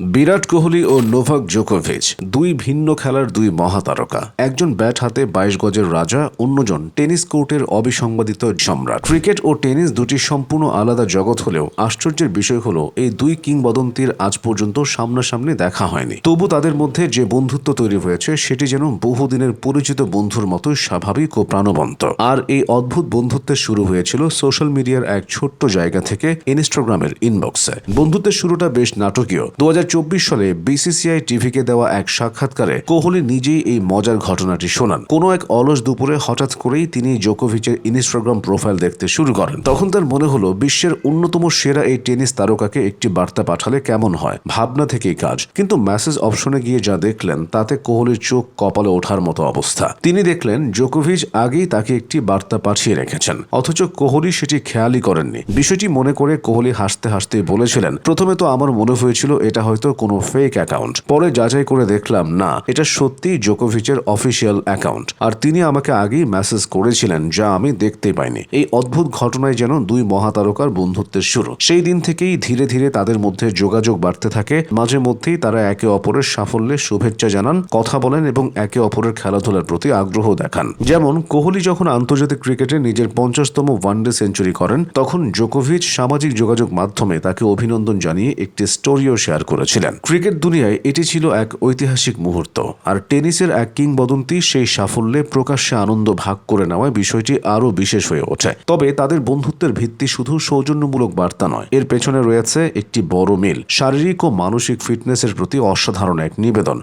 বিরাট কোহলি ও Novak জোকোভিচ দুই ভিন্ন খেলার দুই মহাতারকা। একজন ব্যাট হাতে ২২ গজের রাজা, অন্যজন টেনিস কোর্টের অবিসংবাদিত সম্রাট। ক্রিকেট ও টেনিস দুটি সম্পূর্ণ আলাদা জগৎ হলেও আশ্চর্যের বিষয় হলো এই দুই কিংবদন্তির আজ পর্যন্ত সামনাসামনি দেখা হয়নি। তবু তাদের মধ্যে যে বন্ধুত্ব তৈরি হয়েছে সেটি যেন বহুদিনের পরিচিত বন্ধুর মতো স্বাভাবিক ও প্রাণবন্ত। আর এই অদ্ভুত বন্ধুত্বের শুরু হয়েছিল সোশ্যাল মিডিয়ার এক ছোট্ট জায়গা থেকে, ইনস্টাগ্রামের ইনবক্সে। বন্ধুত্বের শুরুটা বেশ নাটকীয়। ২০২৪ সালে বিসিসিআই টিভিকে দেওয়া এক সাক্ষাৎকারে কোহলি নিজেই এই মজার ঘটনাটি শোনান। কোনো এক অলস দুপুরে হঠাৎ করেই তিনি জোকোভিচের ইনস্টাগ্রাম প্রোফাইল দেখতে শুরু করেন। তখন তার মনে হলো বিশ্বের অন্যতম সেরা এই টেনিস তারকাকে একটি বার্তা পাঠালে কেমন হয়। ভাবনা থেকেই কাজ। কিন্তু মেসেজ অপশনে গিয়ে যা দেখলেন তাতে কোহলির চোখ কপালে ওঠার মতো অবস্থা। তিনি দেখলেন জোকোভিচ আগেই তাকে একটি বার্তা পাঠিয়ে রেখেছেন, অথচ কোহলি সেটি খেয়ালই করেননি। বিষয়টি মনে করে কোহলি হাসতে হাসতেই বলেছিলেন, প্রথমে তো আমার মনে হয়েছিল এটা হয়তো কোনো ফেক অ্যাকাউন্ট, পরে যাচাই করে দেখলাম না, এটা সত্যিই জোকোভিচের অফিসিয়াল অ্যাকাউন্ট, আর তিনি আমাকে আগেই মেসেজ করেছিলেন যা আমি দেখতে পাইনি। এই অদ্ভুত ঘটনায় যেন দুই মহাতারকার বন্ধুত্বের শুরু। সেই দিন থেকেই ধীরে ধীরে তাদের মধ্যে যোগাযোগ বাড়তে থাকে। মাঝে মধ্যেই তারা একে অপরের সাফল্যে শুভেচ্ছা জানান, কথা বলেন এবং একে অপরের খেলাধুলার প্রতি আগ্রহ দেখান। যেমন কোহলি যখন আন্তর্জাতিক ক্রিকেটে নিজের ৫০তম ওয়ানডে সেঞ্চুরি করেন, তখন জোকোভিচ সামাজিক যোগাযোগ মাধ্যমে তাকে অভিনন্দন জানিয়ে একটি স্টোরিও শেয়ার করেছিলেন। ক্রিকেট দুনিয়ায় এটি ছিল এক ঐতিহাসিক মুহূর্ত, আর টেনিসের এক কিংবদন্তি সেই সাফল্যে প্রকাশ্যে আনন্দ ভাগ করে নেওয়ায় বিষয়টি আরও বিশেষ হয়ে ওঠে। তবে তাদের বন্ধুত্বের ভিত্তি শুধু সৌজন্যমূলক বার্তা নয়, এর পেছনে রয়েছে একটি বড় মিল, শারীরিক ও মানসিক ফিটনেসের প্রতি অসাধারণ এক নিবেদন।